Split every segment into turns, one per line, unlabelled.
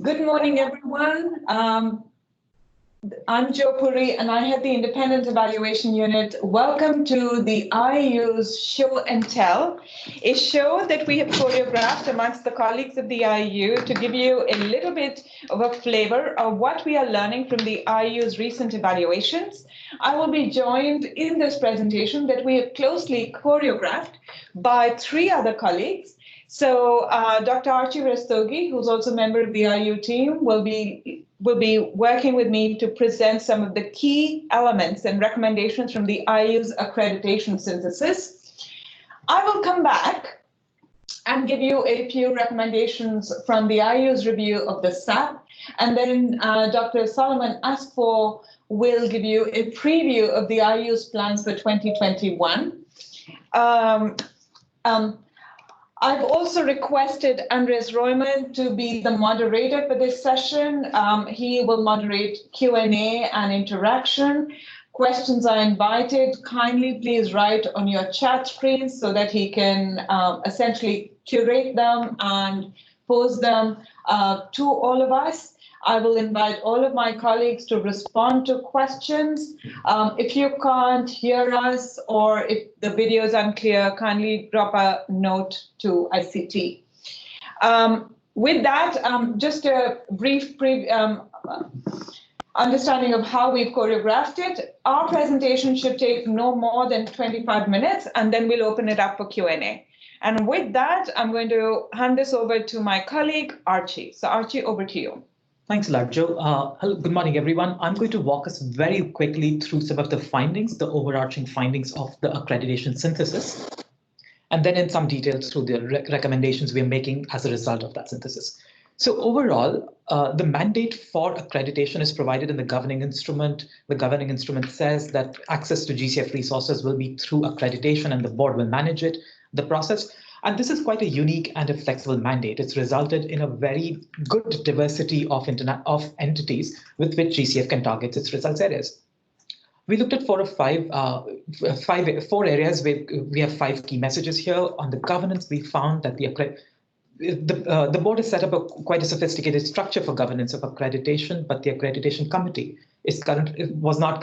Good morning, everyone. I'm Jyotsna Puri, and I head the Independent Evaluation Unit. Welcome to the IEU's Show and Tell, a show that we have choreographed amongst the colleagues of the IEU to give you a little bit of a flavor of what we are learning from the IEU's recent evaluations. I will be joined in this presentation that we have closely choreographed by three other colleagues. So Dr. Archi Rastogi, who's also a member of the IEU team, will be working with me to present some of the key elements and recommendations from the IEU's accreditation synthesis. I will come back and give you a few recommendations from the IEU's review of the SAP, and then Dr. Solomon Asfaw will give you a preview of the IEU's plans for 2021. I've also requested Andres Royman to be the moderator for this session. He will moderate Q&A and interaction. Questions are invited. Kindly please write on your chat screen so that he can essentially curate them and pose them to all of us. I will invite all of my colleagues to respond to questions. If you can't hear us or if the video is unclear, kindly drop a note to ICT. With that, just a brief understanding of how we've choreographed it. Our presentation should take no more than 25 minutes, and then we'll open it up for Q&A. And with that, I'm going to hand this over to my colleague, Archie. So Archie, over to you.
Thanks a lot, Joe. Hello, good morning, everyone. I'm going to walk us very quickly through some of the findings, the overarching findings of the accreditation synthesis, and then in some details through the recommendations we're making as a result of that synthesis. So overall, the mandate for accreditation is provided in the governing instrument. The governing instrument says that access to GCF resources will be through accreditation and the board will manage it, the process. And this is quite a unique and a flexible mandate. It's resulted in a very good diversity of entities with which GCF can target its results areas. We looked at four areas where we have 5 key messages here. On the governance, we found that the board has set up quite a sophisticated structure for governance of accreditation, but the accreditation committee was not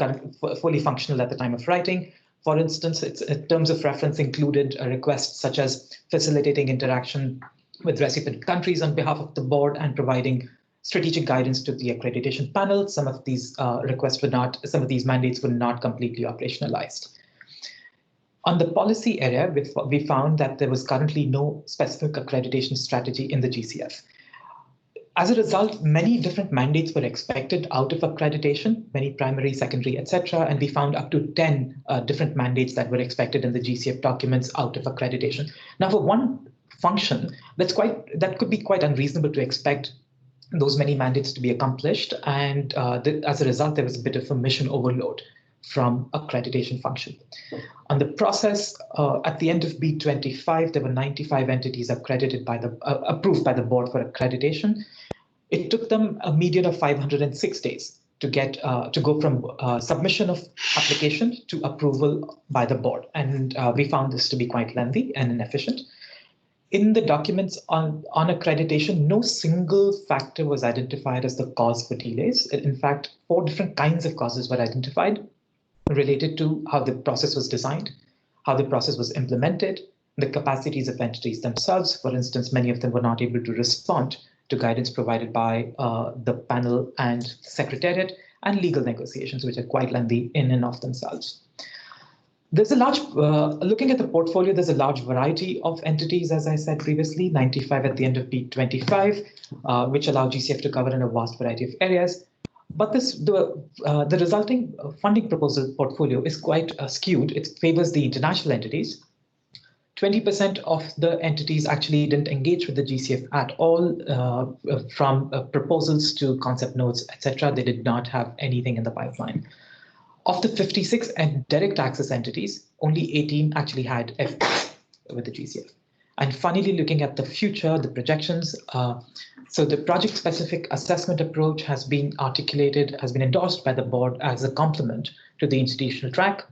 fully functional at the time of writing. For instance, its terms of reference included requests such as facilitating interaction with recipient countries on behalf of the board and providing strategic guidance to the accreditation panel. Some of these some of these mandates were not completely operationalized. On the policy area, we found that there was currently no specific accreditation strategy in the GCF. As a result, many different mandates were expected out of accreditation, many primary, secondary, etc. And we found up to 10 different mandates that were expected in the GCF documents out of accreditation. Now, for one function, that could be quite unreasonable to expect those many mandates to be accomplished. And as a result, there was a bit of a mission overload from accreditation function. On the process, at the end of B25, there were 95 entities approved by the board for accreditation. It took them a median of 506 days to go from submission of application to approval by the board. And we found this to be quite lengthy and inefficient. In the documents on accreditation, no single factor was identified as the cause for delays. In fact, 4 different kinds of causes were identified related to how the process was designed, how the process was implemented, the capacities of entities themselves. For instance, many of them were not able to respond to guidance provided by the panel and Secretariat, and legal negotiations, which are quite lengthy in and of themselves. There's a large, looking at the portfolio, there's a large variety of entities, as I said previously, 95 at the end of B25, which allow GCF to cover in a vast variety of areas. But the resulting funding proposal portfolio is quite skewed. It favors the international entities. 20% of the entities actually didn't engage with the GCF at all, from proposals to concept notes, etc. They did not have anything in the pipeline. Of the 56 direct access entities, only 18 actually had FPs with the GCF. And finally, looking at the future, the projections, so the project-specific assessment approach has been endorsed by the board as a complement to the institutional track,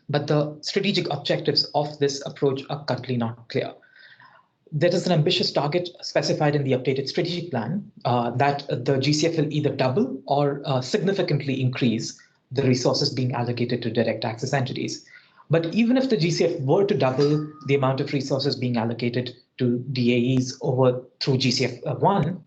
but the strategic objectives of this approach are currently not clear. there is an ambitious target specified in the updated strategic plan that the GCF will either double or significantly increase the resources being allocated to direct access entities. But even if the GCF were to double the amount of resources being allocated to DAEs through GCF1,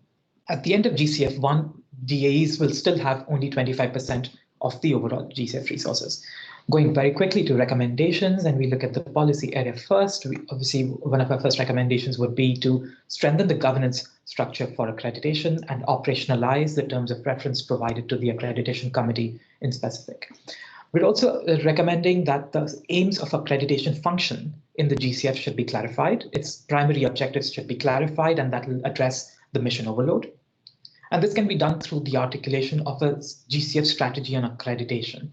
at the end of GCF1, DAEs will still have only 25% of the overall GCF resources. Going very quickly to recommendations, and we look at the policy area first. Obviously, one of our first recommendations would be to strengthen the governance structure for accreditation and operationalize the terms of reference provided to the accreditation committee in specific. We're also recommending that the aims of accreditation function in the GCF should be clarified. Its primary objectives should be clarified, and that will address the mission overload. And this can be done through the articulation of a GCF strategy on accreditation.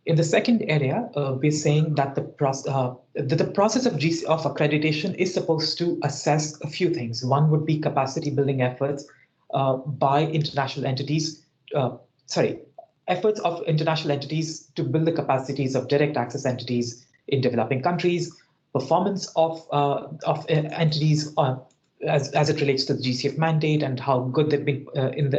In the second area, we're saying that the process of accreditation is supposed to assess a few things. One would be capacity building efforts by international entities, efforts of international entities to build the capacities of direct access entities in developing countries, performance of entities as it relates to the GCF mandate and how good they've been and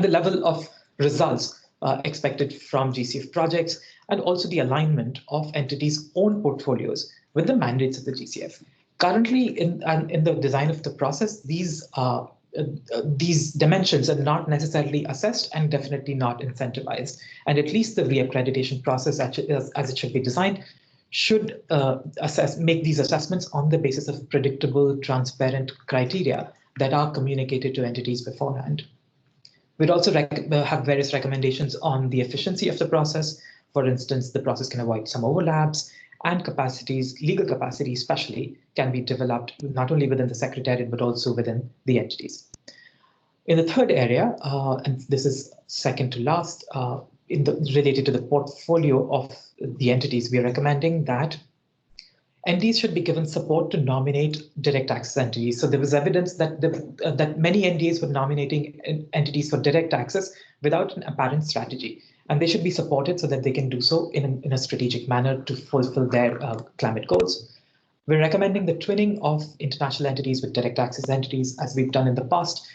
the level of results expected from GCF projects, and also the alignment of entities' own portfolios with the mandates of the GCF. Currently, in the design of the process, these dimensions are not necessarily assessed and definitely not incentivized. And at least the reaccreditation process, as it should be designed, should make these assessments on the basis of predictable, transparent criteria that are communicated to entities beforehand. We'd also have various recommendations on the efficiency of the process. For instance, the process can avoid some overlaps, and legal capacity especially, can be developed not only within the Secretariat, but also within the entities. In the third area, and this is second to last, related to the portfolio of the entities, we are recommending that entities should be given support to nominate direct access entities. So there was evidence that that many NDAs were nominating entities for direct access without an apparent strategy, and they should be supported so that they can do so in a strategic manner to fulfill their climate goals. We're recommending the twinning of international entities with direct access entities, as we've done in the past,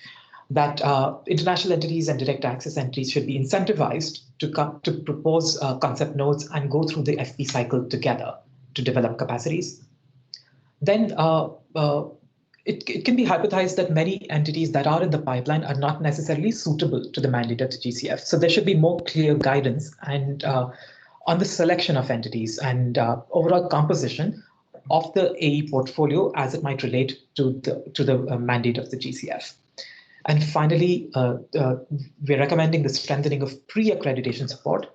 that international entities and direct access entities should be incentivized to propose concept notes and go through the FP cycle together to develop capacities. Then it can be hypothesized that many entities that are in the pipeline are not necessarily suitable to the mandate of the GCF. So there should be more clear guidance and on the selection of entities and overall composition of the AE portfolio as it might relate to the mandate of the GCF. And finally, we're recommending the strengthening of pre-accreditation support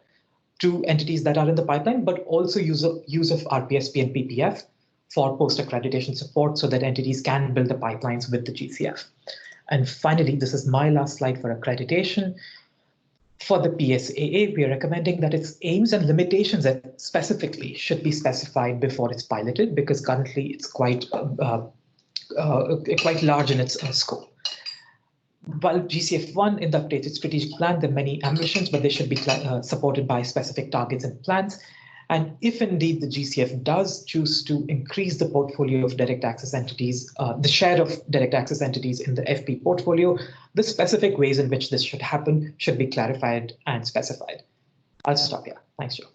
to entities that are in the pipeline, but also use of RPSP and PPF for post-accreditation support so that entities can build the pipelines with the GCF. And finally, this is my last slide for accreditation. For the PSAA, we are recommending that its aims and limitations specifically should be specified before it's piloted, because currently it's quite large in its scope. While GCF1 in the updated strategic plan, there are many ambitions, but they should be supported by specific targets and plans. And if indeed the GCF does choose to increase the portfolio of direct access entities, the share of direct access entities in the FP portfolio, the specific ways in which this should happen should be clarified and specified. I'll stop here. Thanks, Joe.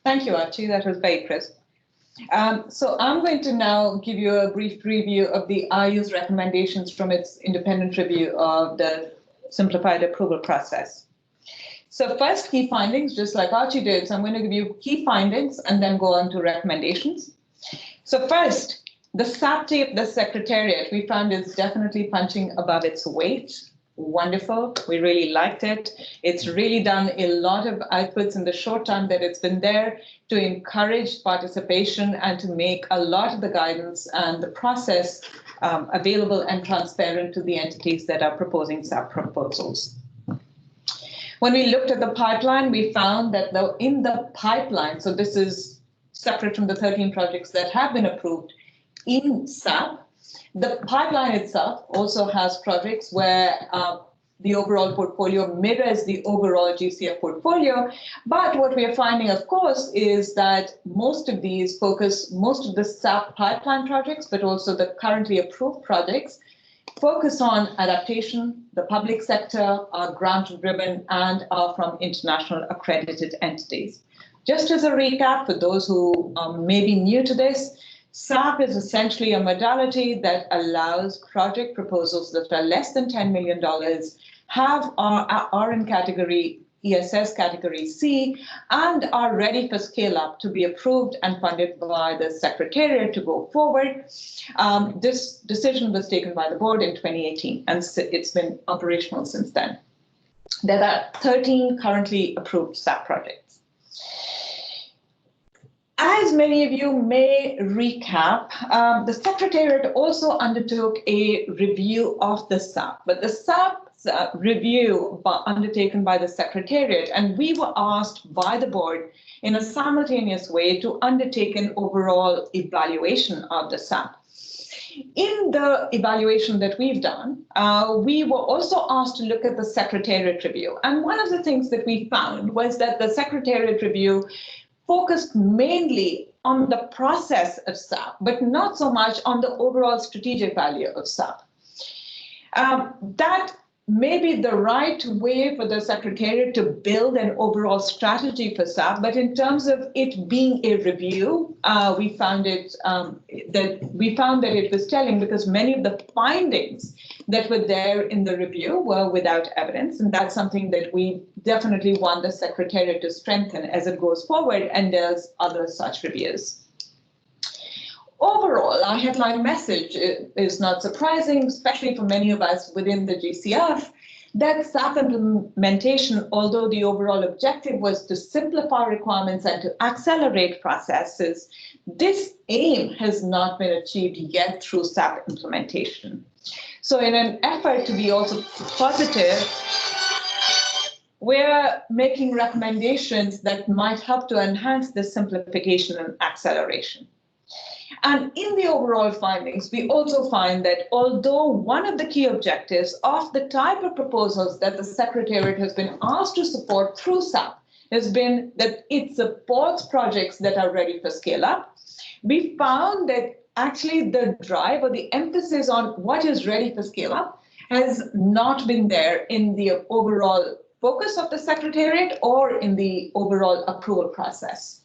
Thank you, Archie. That was very crisp. So I'm going to now give you a brief preview of the IEU's recommendations from its independent review of the simplified approval process. So first, key findings, just like Archie did. So I'm going to give you key findings and then go on to recommendations. So first, the SAPT of the Secretariat we found is definitely punching above its weight. Wonderful. We really liked it. It's really done a lot of outputs in the short time that it's been there to encourage participation and to make a lot of the guidance and the process available and transparent to the entities that are proposing SAP proposals. When we looked at the pipeline, we found that in the pipeline, so this is separate from the 13 projects that have been approved in SAP, the pipeline itself also has projects where the overall portfolio mirrors the overall GCF portfolio. But what we are finding, of course, is that most of the SAP pipeline projects, but also the currently approved projects, focus on adaptation, the public sector, are grant-driven, and are from international accredited entities. Just as a recap, for those who may be new to this, SAP is essentially a modality that allows project proposals that are less than $10 million, are in category ESS category C, and are ready for scale up to be approved and funded by the Secretariat to go forward. This decision was taken by the board in 2018, and it's been operational since then. There are 13 currently approved SAP projects. As many of you may recap, the Secretariat also undertook a review of the SAP, but the SAP review undertaken by the Secretariat, and we were asked by the board in a simultaneous way to undertake an overall evaluation of the SAP. In the evaluation that we've done, we were also asked to look at the Secretariat review. And one of the things that we found was that the Secretariat review focused mainly on the process of SAP, but not so much on the overall strategic value of SAP. That may be the right way for the Secretariat to build an overall strategy for SAP, but in terms of it being a review, we found that it was telling, because many of the findings that were there in the review were without evidence, and that's something that we definitely want the Secretariat to strengthen as it goes forward and does other such reviews. Overall, our headline message is not surprising, especially for many of us within the GCF, that SAP implementation, although the overall objective was to simplify requirements and to accelerate processes, this aim has not been achieved yet through SAP implementation. So in an effort to be also positive, we're making recommendations that might help to enhance this simplification and acceleration. And in the overall findings, we also find that although one of the key objectives of the type of proposals that the Secretariat has been asked to support through SAP has been that it supports projects that are ready for scale up, we found that actually the drive or the emphasis on what is ready for scale up has not been there in the overall focus of the Secretariat or in the overall approval process.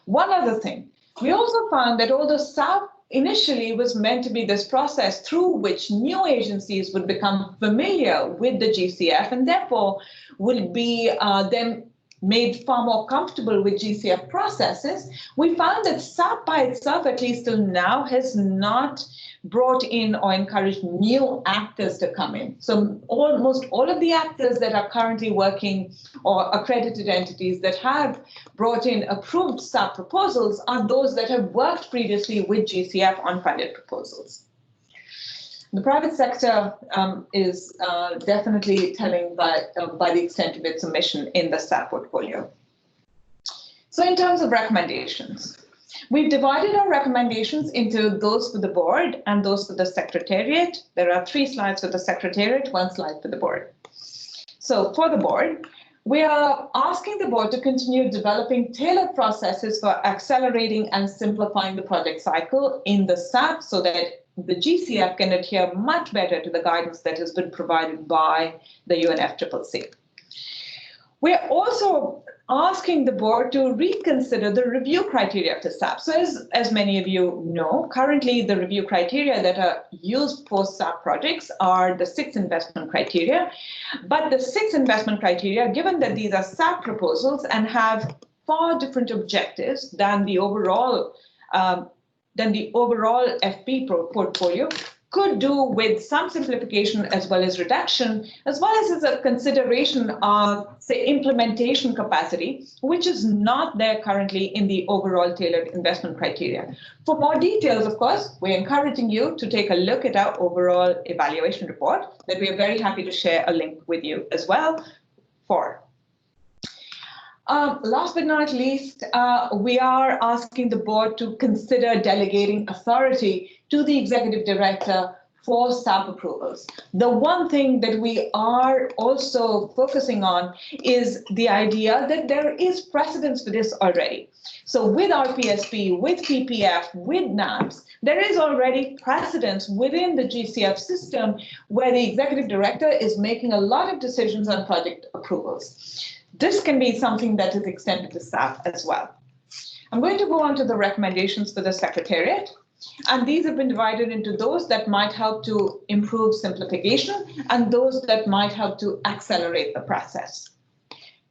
One other thing, we also found that although SAP initially was meant to be this process through which new agencies would become familiar with the GCF and therefore would be then made far more comfortable with GCF processes, we found that SAP by itself, at least till now, has not brought in or encouraged new actors to come in. So almost all of the actors that are currently working or accredited entities that have brought in approved SAP proposals are those that have worked previously with GCF on funded proposals. The private sector is definitely telling by the extent of its submission in the SAP portfolio. So in terms of recommendations, we've divided our recommendations into those for the board and those for the Secretariat. There are 3 slides for the Secretariat, 1 slide for the board. So for the board, we are asking the board to continue developing tailored processes for accelerating and simplifying the project cycle in the SAP so that the GCF can adhere much better to the guidance that has been provided by the UNFCCC. We're also asking the board to reconsider the review criteria for SAP. So as many of you know, currently the review criteria that are used post-SAP projects are the 6 investment criteria. But the 6 investment criteria, given that these are SAP proposals and have far different objectives than the overall FP portfolio, could do with some simplification as well as reduction, as well as a consideration of, say, implementation capacity, which is not there currently in the overall tailored investment criteria. For more details, of course, we're encouraging you to take a look at our overall evaluation report that we are very happy to share a link with you as well for. Last but not least, we are asking the board to consider delegating authority to the executive director for SAP approvals. The one thing that we are also focusing on is the idea that there is precedence for this already. So with RPSP, with PPF, with NAPS, there is already precedence within the GCF system where the executive director is making a lot of decisions on project approvals. This can be something that is extended to SAP as well. I'm going to go on to the recommendations for the Secretariat. And these have been divided into those that might help to improve simplification and those that might help to accelerate the process.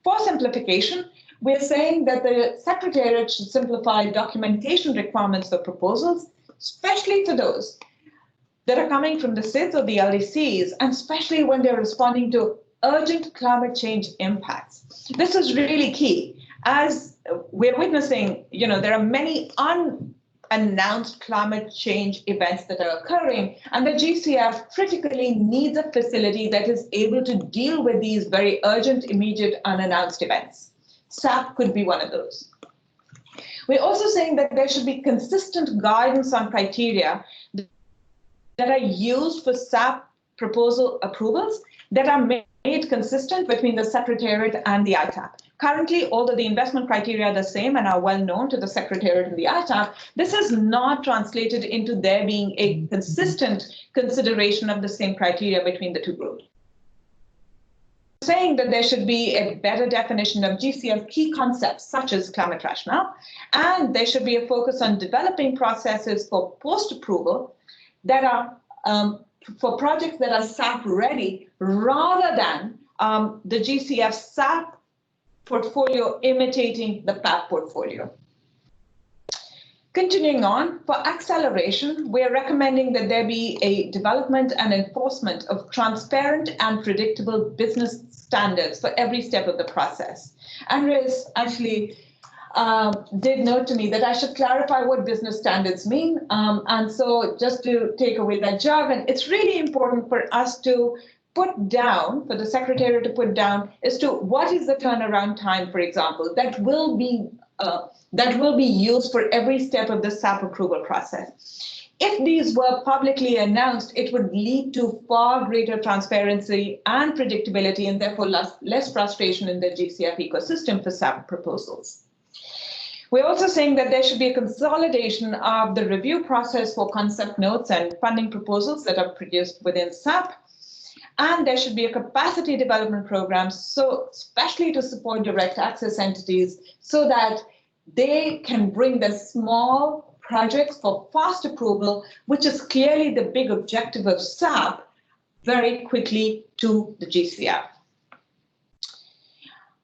For simplification, we're saying that the Secretariat should simplify documentation requirements for proposals, especially for those that are coming from the SIDS or the LDCs, and especially when they're responding to urgent climate change impacts. This is really key. As we're witnessing, there are many unannounced climate change events that are occurring, and the GCF critically needs a facility that is able to deal with these very urgent, immediate, unannounced events. SAP could be one of those. We're also saying that there should be consistent guidance on criteria that are used for SAP proposal approvals that are made consistent between the Secretariat and the ITAP. Currently, although the investment criteria are the same and are well known to the Secretariat and the ITAP, this is not translated into there being a consistent consideration of the same criteria between the two groups. Saying that there should be a better definition of GCF key concepts such as climate rationale, and there should be a focus on developing processes for post-approval that are for projects that are SAP ready rather than the GCF SAP portfolio imitating the PAP portfolio. Continuing on, for acceleration, we're recommending that there be a development and enforcement of transparent and predictable business standards for every step of the process. Andres actually did note to me that I should clarify what business standards mean. And so just to take away that jargon, it's really important for us to put down, for the Secretariat to put down, as to what is the turnaround time, for example, that will be used for every step of the SAP approval process. If these were publicly announced, it would lead to far greater transparency and predictability, and therefore less frustration in the GCF ecosystem for SAP proposals. We're also saying that there should be a consolidation of the review process for concept notes and funding proposals that are produced within SAP. And there should be a capacity development program, so especially to support direct access entities so that they can bring the small projects for fast approval, which is clearly the big objective of SAP, very quickly to the GCF.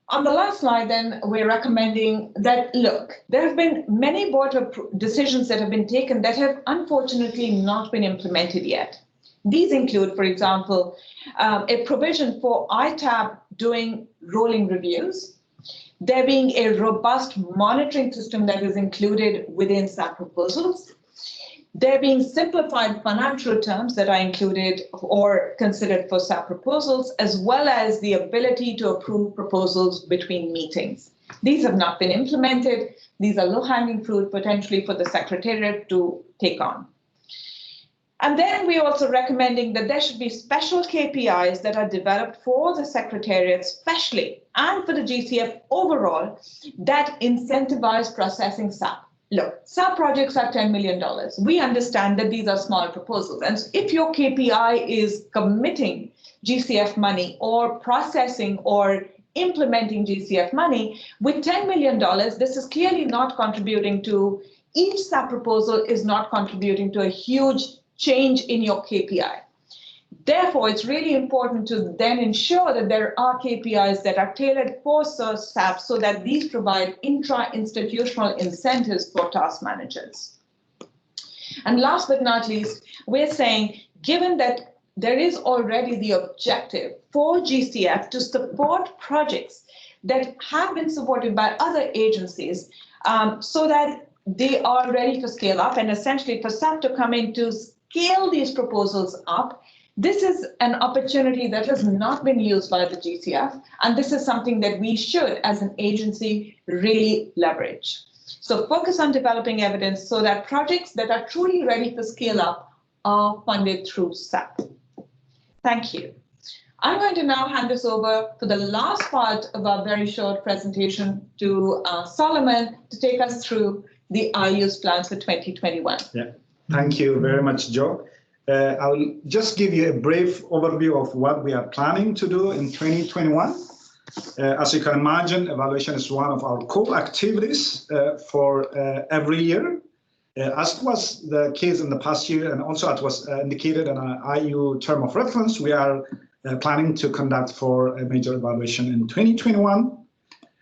On the last slide, then, we're recommending that, look, there have been many board decisions that have been taken that have unfortunately not been implemented yet. These include, for example, a provision for ITAP doing rolling reviews, there being a robust monitoring system that is included within SAP proposals, there being simplified financial terms that are included or considered for SAP proposals, as well as the ability to approve proposals between meetings. These have not been implemented. These are low-hanging fruit potentially for the Secretariat to take on. And then we're also recommending that there should be special KPIs that are developed for the Secretariat, especially, and for the GCF overall, that incentivize processing SAP. Look, SAP projects are $10 million. We understand that these are small proposals. And if your KPI is committing GCF money or processing or implementing GCF money, with $10 million, this is clearly not contributing to, each SAP proposal is not contributing to a huge change in your KPI. Therefore, it's really important to then ensure that there are KPIs that are tailored for SAP so that these provide intra-institutional incentives for task managers. And last but not least, we're saying, given that there is already the objective for GCF to support projects that have been supported by other agencies so that they are ready to scale up, and essentially for SAP to come in to scale these proposals up, this is an opportunity that has not been used by the GCF, and this is something that we should, as an agency, really leverage. So focus on developing evidence so that projects that are truly ready to scale up are funded through SAP. Thank you. I'm going to now hand this over to the last part of our very short presentation to Solomon to take us through the IEU's plans for 2021.
Yeah, thank you very much, Joe. I'll just give you a brief overview of what we are planning to do in 2021. As you can imagine, evaluation is one of our core activities for every year. As was the case in the past year, and also as was indicated in our IEU term of reference, we are planning to conduct for a major evaluation in 2021.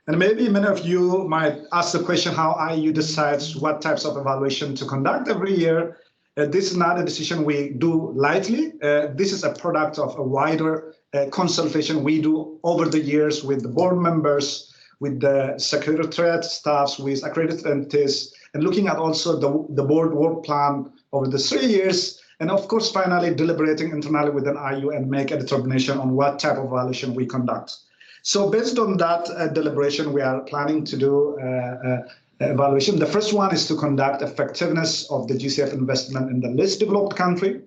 And maybe many of you might ask the question how IEU decides what types of evaluation to conduct every year. This is not a decision we do lightly. This is a product of a wider consultation we do over the years with the board members, with the secretariat staffs, with accredited entities, and looking at also the board work plan over the 3 years, and of course, finally deliberating internally within IEU and make a determination on what type of evaluation we conduct. So based on that deliberation, we are planning to do evaluation. The first one is to conduct effectiveness of the GCF investment in the least developed country.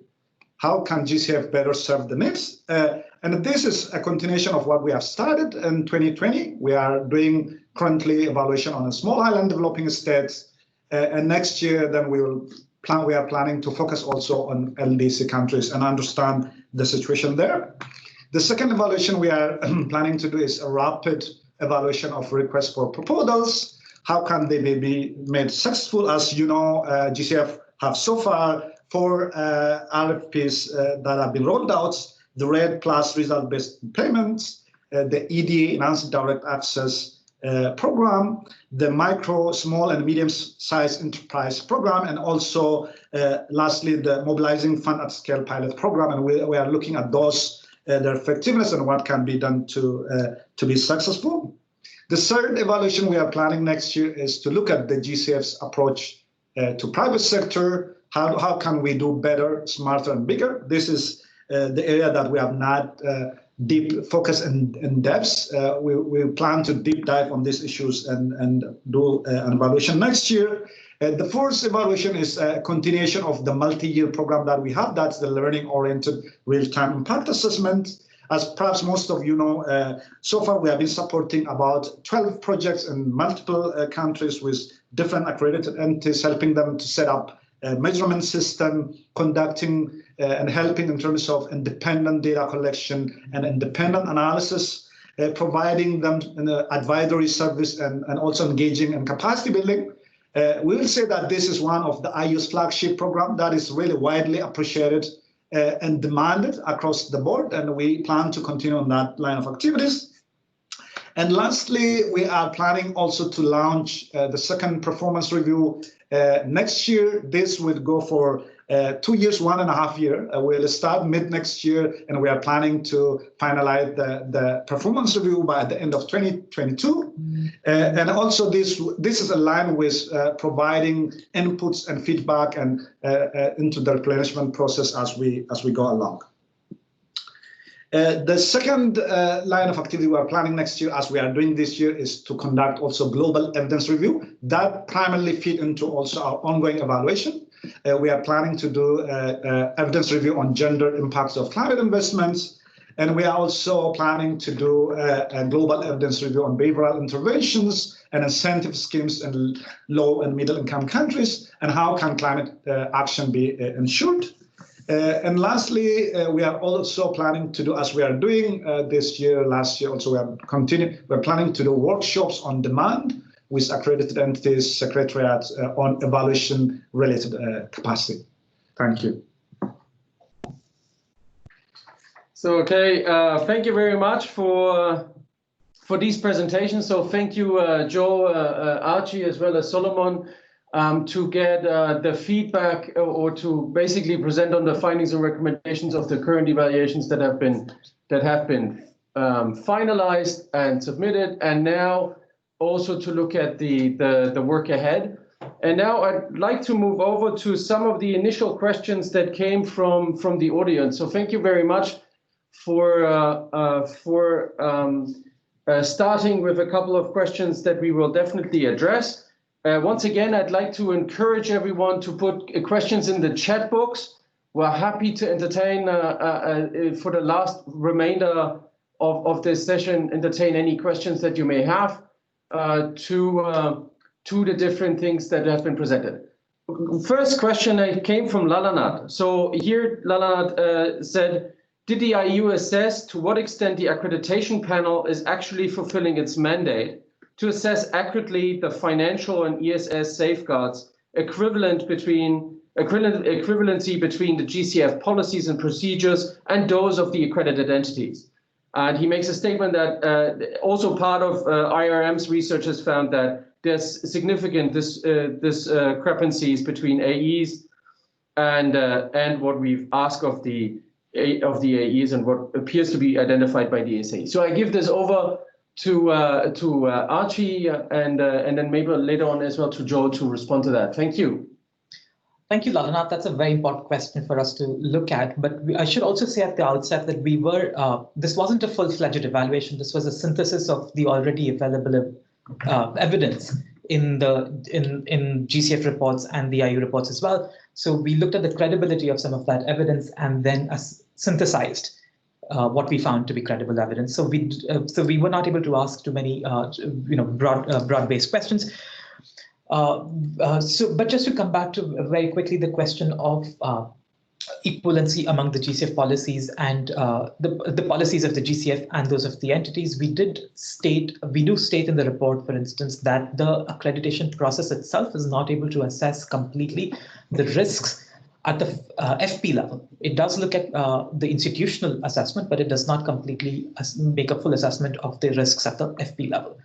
How can GCF better serve the needs? And this is a continuation of what we have started in 2020. We are doing currently evaluation on a small island developing states. And next year, then we are planning to focus also on LDC countries and understand the situation there. The second evaluation we are planning to do is a rapid evaluation of requests for proposals. How can they be made successful? As you know, GCF have so far 4 RFPs that have been rolled out: the RED plus result-based payments, the EDA, Enhanced Direct Access program, the micro, small, and medium-sized enterprise program, and also, lastly, the Mobilizing Fund at Scale pilot program. And we are looking at those, their effectiveness and what can be done to be successful. The third evaluation we are planning next year is to look at the GCF's approach to private sector. How can we do better, smarter, and bigger? This is the area that we have not deep focus in depth. We plan to deep dive on these issues and do an evaluation next year. The fourth evaluation is a continuation of the multi-year program that we have. That's the learning-oriented real-time impact assessment. As perhaps most of you know, so far we have been supporting about 12 projects in multiple countries with different accredited entities, helping them to set up a measurement system, conducting and helping in terms of independent data collection and independent analysis, providing them an advisory service and also engaging in capacity building. We will say that this is one of the IEU's flagship program that is really widely appreciated and demanded across the board, and we plan to continue on that line of activities. And lastly, we are planning also to launch the second performance review next year. This will go for 2 years, 1.5 years. We'll start mid next year, and we are planning to finalize the performance review by the end of 2022. And also this is aligned with providing inputs and feedback and into the replenishment process as we go along. The second line of activity we are planning next year, as we are doing this year, is to conduct also global evidence review. That primarily feed into also our ongoing evaluation. We are planning to do evidence review on gender impacts of climate investments. And we are also planning to do a global evidence review on behavioral interventions and incentive schemes in low and middle income countries, and how can climate action be ensured. And lastly, we are also planning to do, as we are doing this year, last year also, we're planning to do workshops on demand with accredited entities, secretariats on evaluation related capacity. Thank you.
So, okay, thank you very much for these presentations. So thank you, Joe, Archie, as well as Solomon, to get the feedback or to basically present on the findings and recommendations of the current evaluations that have been finalized and submitted, and now also to look at the work ahead. And now I'd like to move over to some of the initial questions that came from the audience. So thank you very much for starting with a couple of questions that we will definitely address. Once again, I'd like to encourage everyone to put questions in the chat box we're happy to entertain for the last remainder of this session, entertain any questions that you may have to the different things that have been presented. First question came from Lalanat. So here Lalanat said, did the IEU assess to what extent the accreditation panel is actually fulfilling its mandate to assess accurately the financial and ESS safeguards equivalency between the GCF policies and procedures and those of the accredited entities? And he makes a statement that also part of IRM's research has found that there's significant discrepancies between AEs and what we've asked of the AEs and what appears to be identified by the SAE. So I give this over to Archie and then maybe later on as well to Joe to respond to that. Thank you.
Thank you, Lalanath. That's a very important question for us to look at. But I should also say at the outset that we were, this wasn't a full-fledged evaluation. This was a synthesis of the already available evidence in GCF reports and the IU reports as well. So we looked at the credibility of some of that evidence and then synthesized what we found to be credible evidence. So we were not able to ask too many broad-based questions. But just to come back to very quickly the question of equivalency among the GCF policies and the policies of the GCF and those of the entities, we do state in the report, for instance, that the accreditation process itself is not able to assess completely the risks at the FP level. It does look at the institutional assessment, but it does not completely make a full assessment of the risks at the FP level.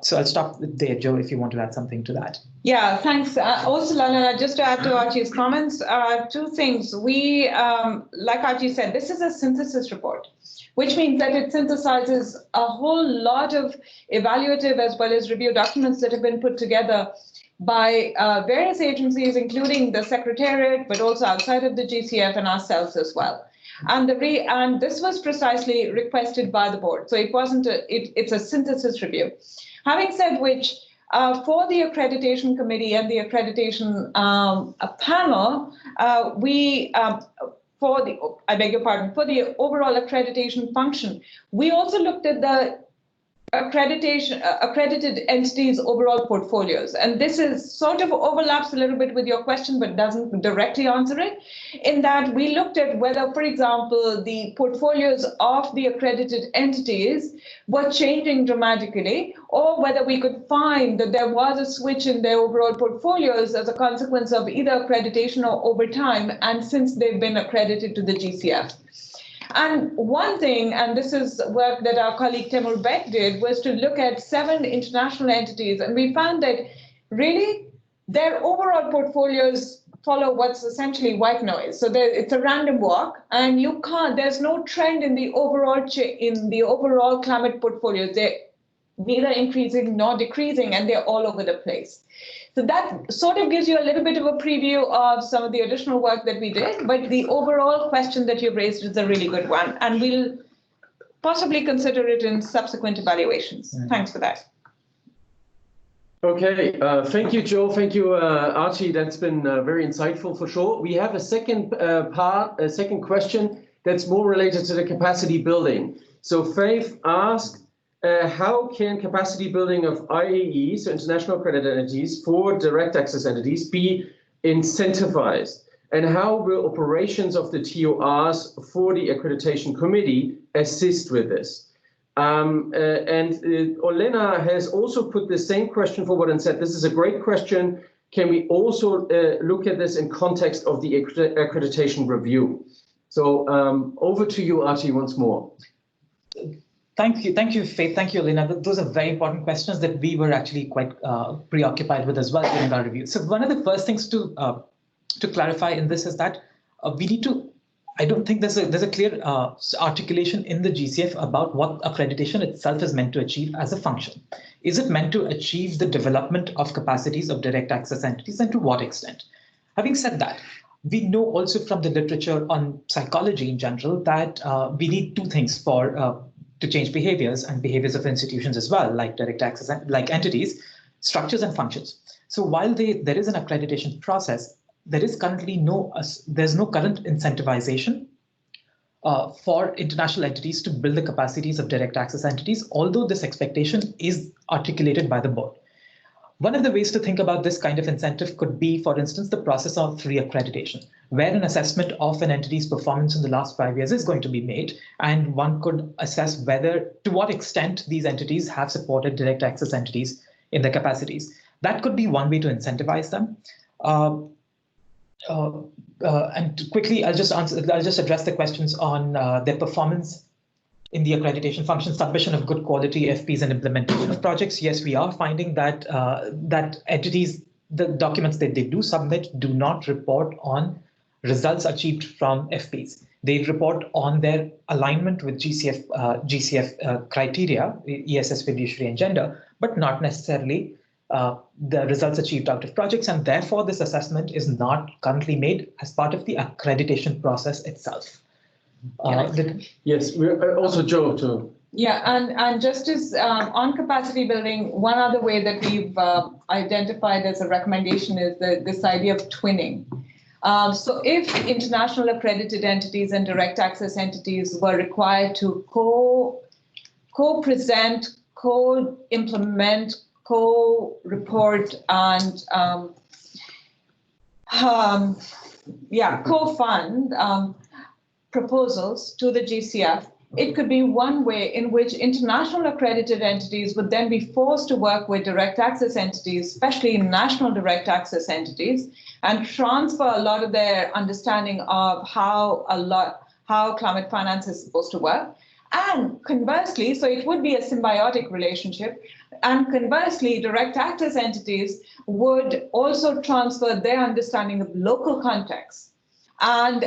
So I'll stop there, Joe, if you want to add something to that.
Yeah, thanks. Also, Lalana, just to add to Archie's comments, two things. We, like Archie said, this is a synthesis report, which means that it synthesizes a whole lot of evaluative as well as review documents that have been put together by various agencies, including the Secretariat, but also outside of the GCF and ourselves as well. And this was precisely requested by the board. So it wasn't it's a synthesis review. Having said which, for the accreditation committee and the accreditation panel, for the overall accreditation function, we also looked at the accredited entities' overall portfolios. And this is sort of overlaps a little bit with your question, but doesn't directly answer it, in that we looked at whether, for example, the portfolios of the accredited entities were changing dramatically, or whether we could find that there was a switch in their overall portfolios as a consequence of either accreditation or over time, and since they've been accredited to the GCF. And one thing, and this is work that our colleague Temur Beck did, was to look at 7 international entities. And we found that really their overall portfolios follow what's essentially white noise. So it's a random walk, and there's no trend in the overall climate portfolios. They're neither increasing nor decreasing, and they're all over the place. So that sort of gives you a little bit of a preview of some of the additional work that we did, but the overall question that you've raised is a really good one, and we'll possibly consider it in subsequent evaluations. Thanks for that.
Okay, thank you, Joe. Thank you, Archie. That's been very insightful for sure. We have a second second question that's more related to the capacity building. So Faith asked, how can capacity building of IEE, so international accredited entities, for direct access entities be incentivized? And how will operations of the TORs for the accreditation committee assist with this? Olena has also put the same question forward and said, this is a great question. Can we also look at this in context of the accreditation review? So over to you, Archie, once more.
Thank you, Faith. Thank you, Elena. Those are very important questions that we were actually quite preoccupied with as well during our review. So one of the first things to clarify in this is that we need to. I don't think there's a clear articulation in the GCF about what accreditation itself is meant to achieve as a function. Is it meant to achieve the development of capacities of direct access entities, and to what extent? Having said that, we know also from the literature on psychology in general that we need 2 things to change behaviors and behaviors of institutions as well, like direct access, like entities, structures and functions. So while there is an accreditation process, there is currently there's no current incentivization for international entities to build the capacities of direct access entities, although this expectation is articulated by the board. One of the ways to think about this kind of incentive could be, for instance, the process of reaccreditation, where an assessment of an entity's performance in the last 5 years is going to be made, and one could assess to what extent these entities have supported direct access entities in their capacities. That could be one way to incentivize them. And quickly, I'll just address the questions on their performance in the accreditation function, submission of good quality FPs and implementation of projects. Yes, we are finding that that entities, the documents that they do submit, do not report on results achieved from FPs. They report on their alignment with GCF criteria, ESS, fiduciary, and gender, but not necessarily the results achieved out of projects, and therefore this assessment is not currently made as part of the accreditation process itself.
Yes, we're also Joe too.
Yeah, and just as on capacity building, one other way that we've identified as a recommendation is this idea of twinning. So if international accredited entities and direct access entities were required to co-present, co-implement, co-report, and co-fund proposals to the GCF, it could be one way in which international accredited entities would then be forced to work with direct access entities, especially national direct access entities, and transfer a lot of their understanding of how climate finance is supposed to work. And conversely, so it would be a symbiotic relationship, and conversely, direct access entities would also transfer their understanding of local context and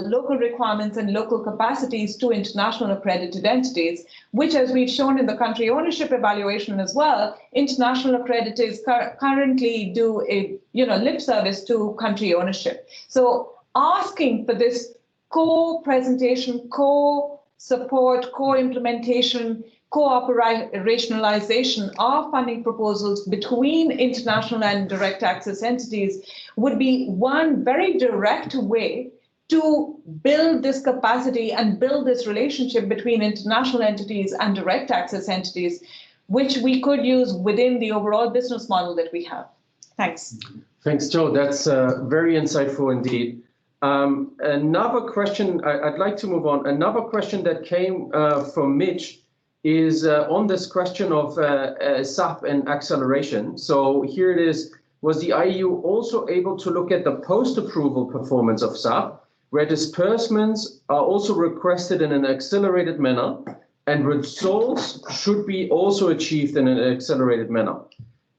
local requirements and local capacities to international accredited entities, which, as we've shown in the country ownership evaluation as well, international accreditors currently do a lip service to country ownership. So asking for this co-presentation, co-support, co-implementation, co-operationalization of funding proposals between international and direct access entities would be one very direct way to build this capacity and build this relationship between international entities and direct access entities, which we could use within the overall business model that we have. Thanks.
Thanks, Joe. That's very insightful indeed. Another question, I'd like to move on. Another question that came from Mitch is on this question of SAP and acceleration. So here it is. Was the IEU also able to look at the post-approval performance of SAP, where disbursements are also requested in an accelerated manner, and results should be also achieved in an accelerated manner?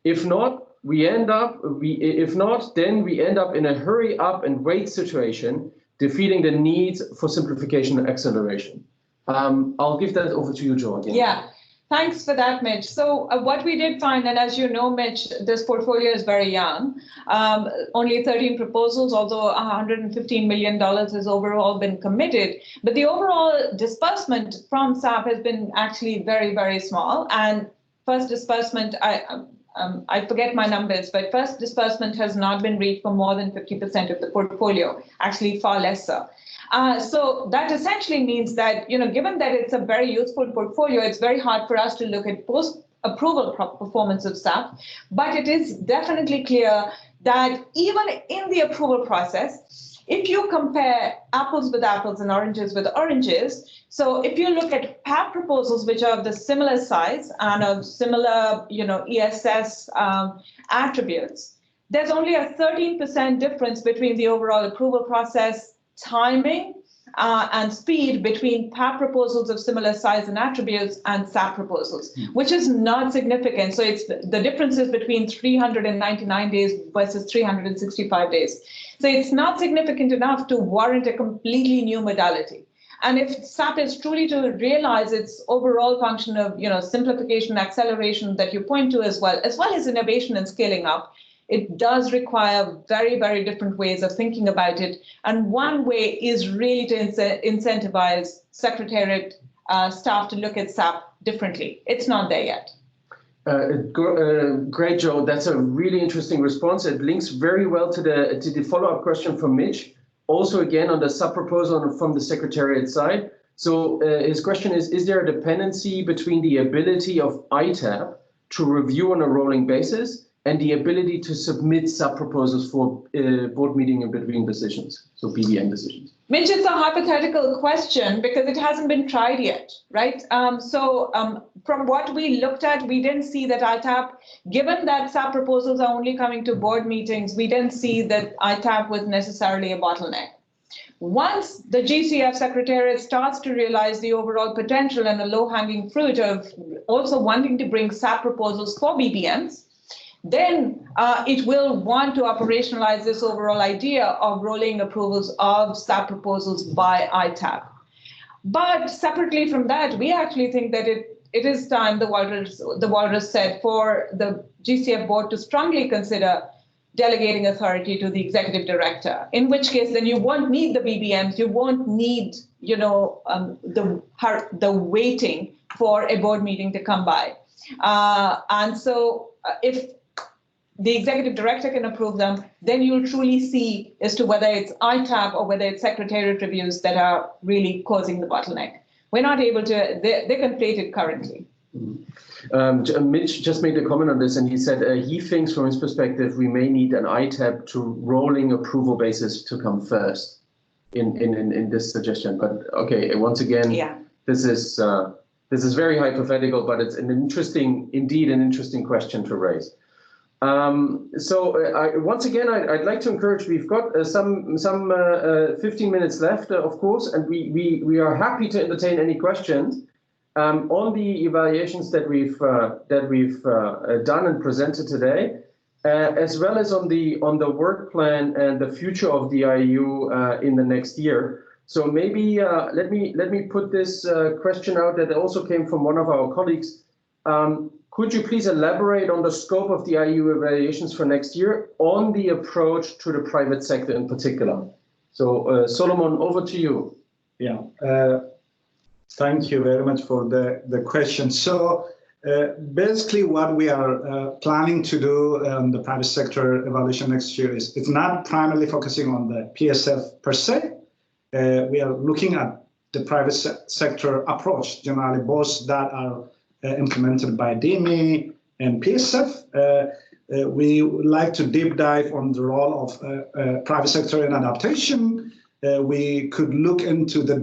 If not, then we end up in a hurry up and wait situation, defeating the need for simplification and acceleration. I'll give that over to you, Joe, again.
Yeah, thanks for that, Mitch. So what we did find, and as you know, Mitch, this portfolio is very young, only 13 proposals, although $115 million has overall been committed. But the overall disbursement from SAP has been actually very, very small. And first disbursement, I forget my numbers, but first disbursement has not been reached for more than 50% of the portfolio, actually far less so. So that essentially means that, given that it's a very useful portfolio, it's very hard for us to look at post-approval performance of SAP. But it is definitely clear that even in the approval process, if you compare apples with apples and oranges with oranges, so if you look at PAP proposals, which are of the similar size and of similar, ESS attributes, there's only a 13% difference between the overall approval process timing and speed between PAP proposals of similar size and attributes and SAP proposals, which is not significant. So it's the difference is between 399 days versus 365 days. So it's not significant enough to warrant a completely new modality. And if SAP is truly to realize its overall function of simplification, acceleration that you point to as well as innovation and scaling up, it does require very, very different ways of thinking about it. And one way is really to incentivize Secretariat staff to look at SAP differently. It's not there yet.
Great, Joe. That's a really interesting response. It links very well to the follow-up question from Mitch. Also, again, on the sub-proposal from the Secretariat side. So his question is there a dependency between the ability of ITAP to review on a rolling basis and the ability to submit sub-proposals for board meeting and between decisions, so BDM decisions?
Mitch, it's a hypothetical question because it hasn't been tried yet, right? From what we looked at, we didn't see that ITAP, given that sub-proposals are only coming to board meetings, we didn't see that ITAP was necessarily a bottleneck. Once the GCF Secretariat starts to realize the overall potential and the low-hanging fruit of also wanting to bring sub-proposals for BBMs, then it will want to operationalize this overall idea of rolling approvals of SAP proposals by ITAP. But separately from that, we actually think that it is time, the Walrus said, for the GCF board to strongly consider delegating authority to the executive director, in which case then you won't need the BBMs, you won't need, the waiting for a board meeting to come by. And so if the executive director can approve them, then you'll truly see as to whether it's ITAP or whether it's Secretariat reviews that are really causing the bottleneck. We're not able to, they're conflated currently.
Mitch just made a comment on this, and he said he thinks from his perspective we may need an ITAP to rolling approval basis to come first in this suggestion. But okay, once again, yeah. This is very hypothetical, but it's an interesting question to raise. Once again, I'd like to encourage, we've got some 15 minutes left, of course, and we are happy to entertain any questions on the evaluations that we've done and presented today, as well as on the work plan and the future of the IEU in the next year. So maybe let me put this question out that also came from one of our colleagues. Could you please elaborate on the scope of the IEU evaluations for next year on the approach to the private sector in particular? So Solomon, over to you.
Yeah, thank you very much for the question. So basically what we are planning to do the private sector evaluation next year is it's not primarily focusing on the PSF per se. We are looking at the private sector approach, generally both that are implemented by DME and PSF. We would like to deep dive on the role of private sector in adaptation. We could look into the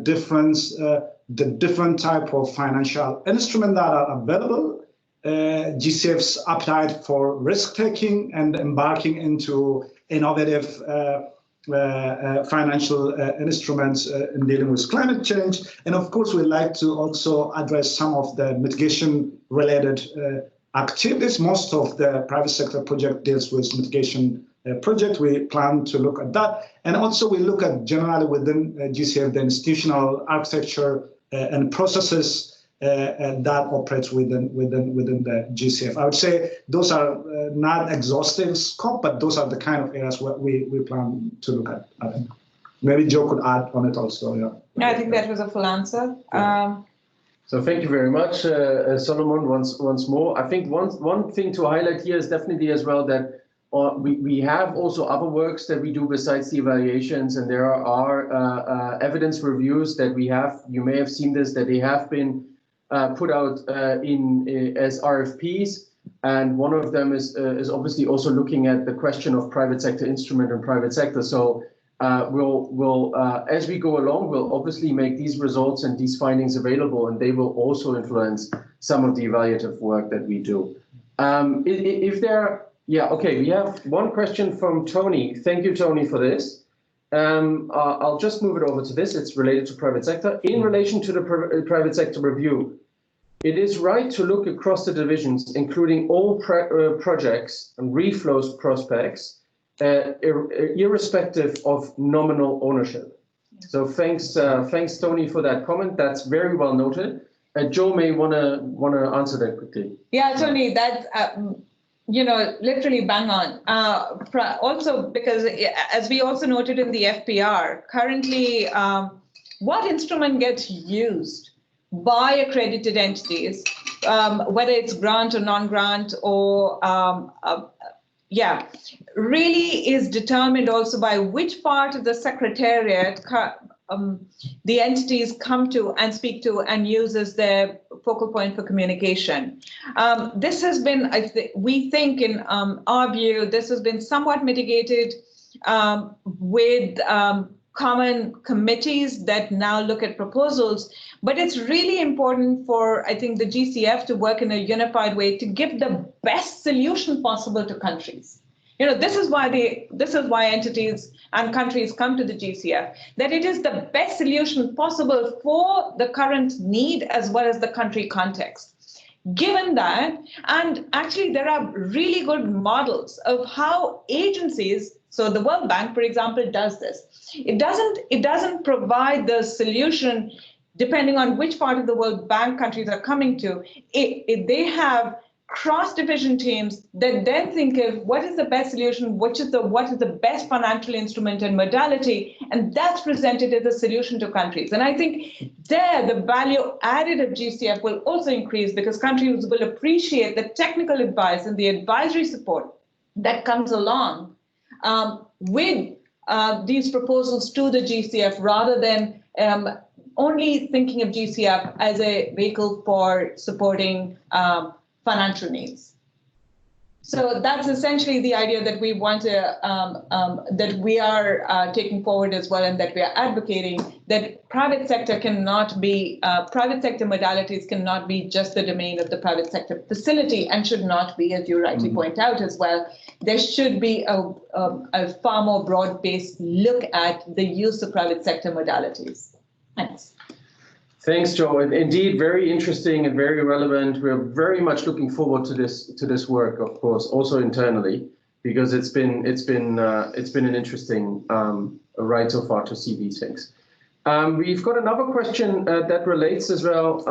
different type of financial instruments that are available, GCF's appetite for risk-taking and embarking into innovative financial instruments in dealing with climate change. And of course, we'd like to also address some of the mitigation-related activities. Most of the private sector project deals with mitigation project. We plan to look at that. And also we look at generally within GCF, the institutional architecture and processes that operates within the GCF. I would say those are not exhaustive scope, but those are the kind of areas where we plan to look at. Maybe Joe could add on it also. Yeah.
I think that was a full answer.
Yeah. So thank you very much, Solomon, once more. I think one thing to highlight here is definitely as well that we have also other works that we do besides the evaluations, and there are evidence reviews that we have. You may have seen this, that they have been put out as RFPs, and one of them is obviously also looking at the question of private sector instrument and private sector. So we'll as we go along, we'll obviously make these results and these findings available, and they will also influence some of the evaluative work that we do. Okay, we have one question from Tony. Thank you, Tony, for this. I'll just move it over to this. It's related to private sector. In relation to the private sector review, it is right to look across the divisions, including all projects and reflows prospects, irrespective of nominal ownership. So thanks, Tony, for that comment. That's very well noted. Joe may want to answer that quickly.
Yeah, Tony, that's literally bang on. Also, because as we also noted in the FPR, currently, what instrument gets used by accredited entities, whether it's grant or non-grant or really is determined also by which part of the Secretariat the entities come to and speak to and use as their focal point for communication. This has been, we think in our view, this has been somewhat mitigated with common committees that now look at proposals, but it's really important for, I think, the GCF to work in a unified way to give the best solution possible to countries. You know, this is why entities and countries come to the GCF, that it is the best solution possible for the current need as well as the country context. Given that, and actually there are really good models of how agencies, so the World Bank, for example, does this. It doesn't provide the solution depending on which part of the World Bank countries are coming to. They have cross-division teams that then think of what is the best solution, what is the best financial instrument and modality, and that's presented as a solution to countries. And I think there the value added of GCF will also increase because countries will appreciate the technical advice and the advisory support that comes along with these proposals to the GCF rather than only thinking of GCF as a vehicle for supporting financial needs. So that's essentially the idea that we want to, that we are taking forward as well, and that we are advocating that private sector modalities cannot be just the domain of the private sector facility and should not be, as you rightly point out as well. There should be a far more broad-based look at the use of private sector modalities. Thanks.
Thanks, Joe. Indeed, very interesting and very relevant. We're very much looking forward to this work, of course, also internally, because it's been an interesting ride so far to see these things. We've got another question that relates as well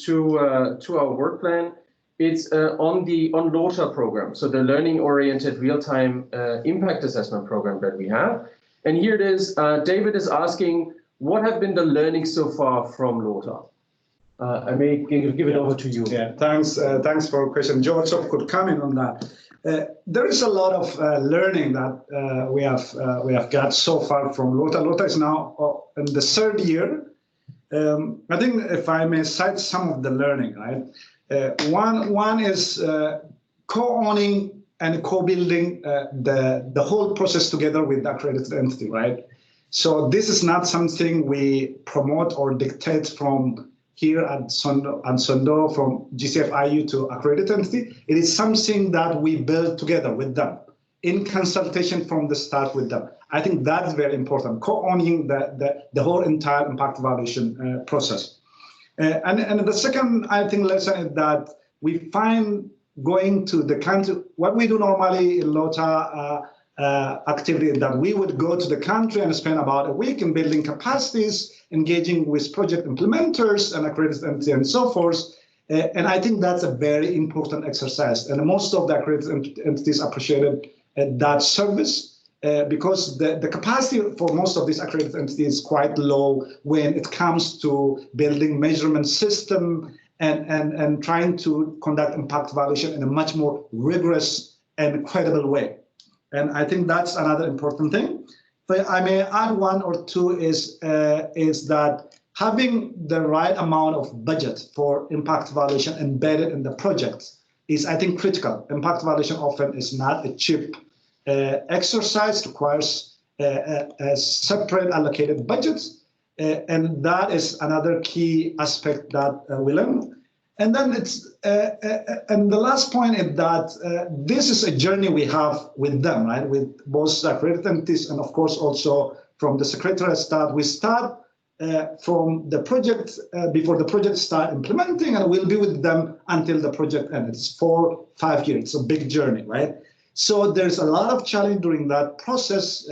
to our work plan. It's on the Onloader program, so the learning-oriented real-time impact assessment program that we have. And here it is. David is asking, what have been the learnings so far from LOTA? I may give it over to you.
Yeah, thanks for the question. George could comment on that. There is a lot of learning that we have got so far from LOTA. LOTA is now in the third year. I think if I may cite some of the learning, right? One is co-owning and co-building the whole process together with the accredited entity, right? So this is not something we promote or dictate from here at Sondo from GCF IEU to accredited entity. It is something that we build together with them in consultation from the start with them. I think that's very important, co-owning the whole entire impact evaluation process. And the second, I think, lesson is that we find going to the country, what we do normally in LOTA activity, that we would go to the country and spend about a week in building capacities, engaging with project implementers and accredited entities and so forth. And I think that's a very important exercise. And most of the accredited entities appreciated that service because the capacity for most of these accredited entities is quite low when it comes to building measurement system and trying to conduct impact evaluation in a much more rigorous and credible way. And I think that's another important thing. But I may add one or two is that having the right amount of budget for impact evaluation embedded in the project is, I think, critical. Impact evaluation often is not a cheap exercise, requires a separate allocated budget. And that is another key aspect that we learn. And then and the last point is that this is a journey we have with them, right? With both accredited entities and of course also from the Secretariat start. We start from the project before the project start implementing, and we'll be with them until the project ends. It's 4-5 years. It's a big journey, right? So there's a lot of challenge during that process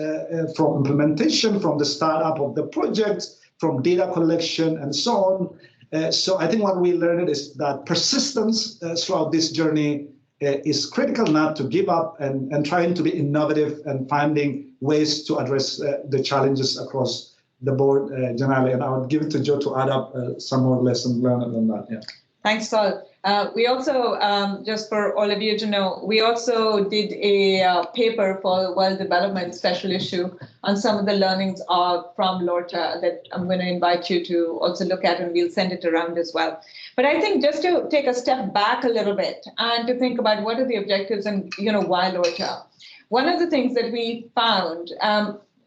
from implementation, from the startup of the project, from data collection and so on. So I think what we learned is that persistence throughout this journey is critical, not to give up and trying to be innovative and finding ways to address the challenges across the board generally, and I would give it to Joe to add up some more lessons learned on that. Yeah.
Thanks, Saul. We also, just for all of you to know, we also did a paper for World Development Special Issue on some of the learnings from LORTA that I'm going to invite you to also look at, and we'll send it around as well. But I think just to take a step back a little bit and to think about what are the objectives and why LORTA. One of the things that we found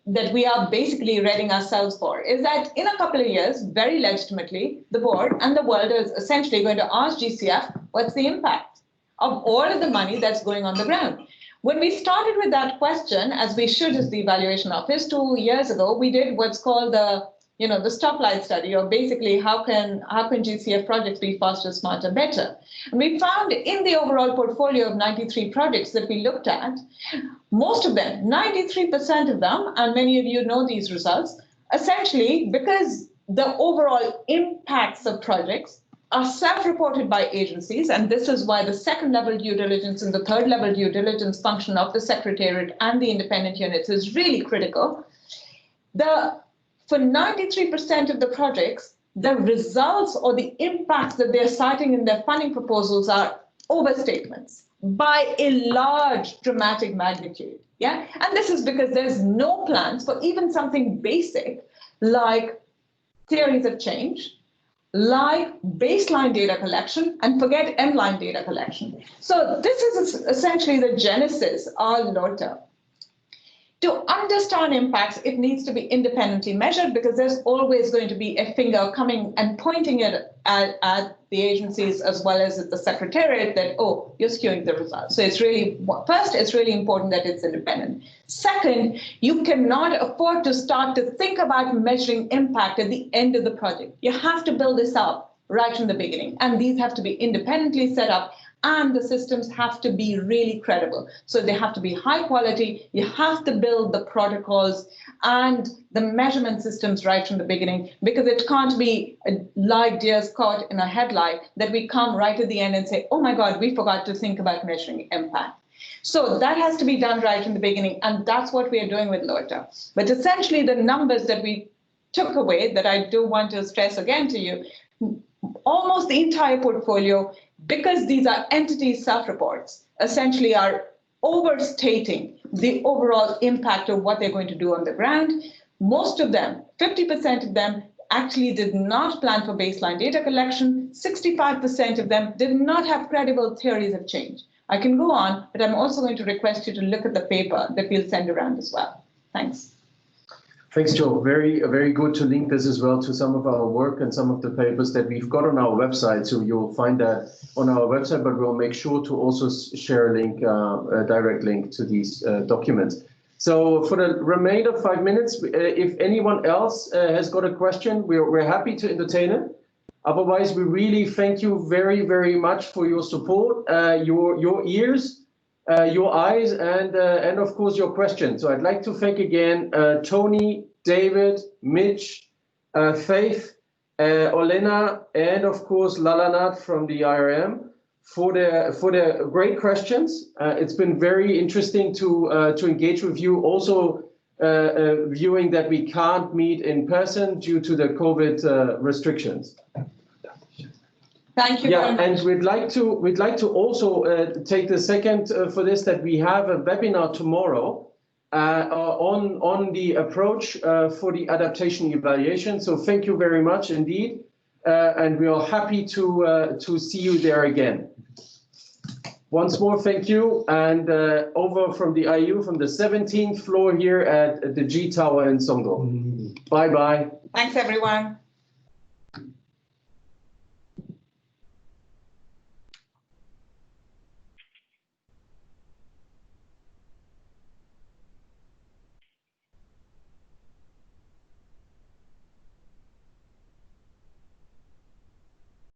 that we are basically readying ourselves for is that in a couple of years, very legitimately, the board and the world is essentially going to ask GCF, what's the impact of all of the money that's going on the ground? When we started with that question, as we should as the evaluation office 2 years ago, we did what's called the stoplight study, or basically how can GCF projects be faster, smarter, better? And we found in the overall portfolio of 93 projects that we looked at, most of them, 93% of them, and many of you know these results, essentially because the overall impacts of projects are self-reported by agencies, and this is why the second level due diligence and the third level due diligence function of the Secretariat and the independent units is really critical. For 93% of the projects, the results or the impacts that they're citing in their funding proposals are overstatements by a large dramatic magnitude. Yeah, and this is because there's no plans for even something basic like theories of change, like baseline data collection, and forget M-line data collection. So this is essentially the genesis of LORTA. To understand impacts, it needs to be independently measured because there's always going to be a finger coming and pointing it at the agencies as well as at the Secretariat that, oh, you're skewing the results. So it's really, first, it's really important that it's independent. Second, you cannot afford to start to think about measuring impact at the end of the project. You have to build this up right from the beginning, and these have to be independently set up. And the systems have to be really credible. So they have to be high quality. You have to build the protocols and the measurement systems right from the beginning, because it can't be like deers caught in a headlight that we come right at the end and say, oh my God, we forgot to think about measuring impact. So that has to be done right in the beginning. And that's what we are doing with LORTA. But essentially the numbers that we took away that I do want to stress again to you, almost the entire portfolio, because these are entity self-reports, essentially are overstating the overall impact of what they're going to do on the ground. Most of them, 50% of them, actually did not plan for baseline data collection. 65% of them did not have credible theories of change. I can go on, but I'm also going to request you to look at the paper that we'll send around as well. Thanks.
Thanks, Joe. Very good to link this as well to some of our work and some of the papers that we've got on our website. So you'll find that on our website, but we'll make sure to also share a link, a direct link to these documents. So for the remainder 5 minutes, if anyone else has got a question, we're happy to entertain it. Otherwise, we really thank you very much for your support, your ears, your eyes, and of course your questions. So I'd like to thank again Tony, David, Mitch, Faith, Olena, and of course Lalanat from the IRM for the great questions. It's been very interesting to engage with you. Also, viewing that we can't meet in person due to the COVID restrictions.
Thank you very much.
And we'd like to also take the second for this, that we have a webinar tomorrow on the approach for the adaptation evaluation. So thank you very much indeed, and we are happy to see you there again. Once more, thank you, and over from the IEU, from the 17th floor here at the G Tower in Songdo. Bye bye.
Thanks, everyone.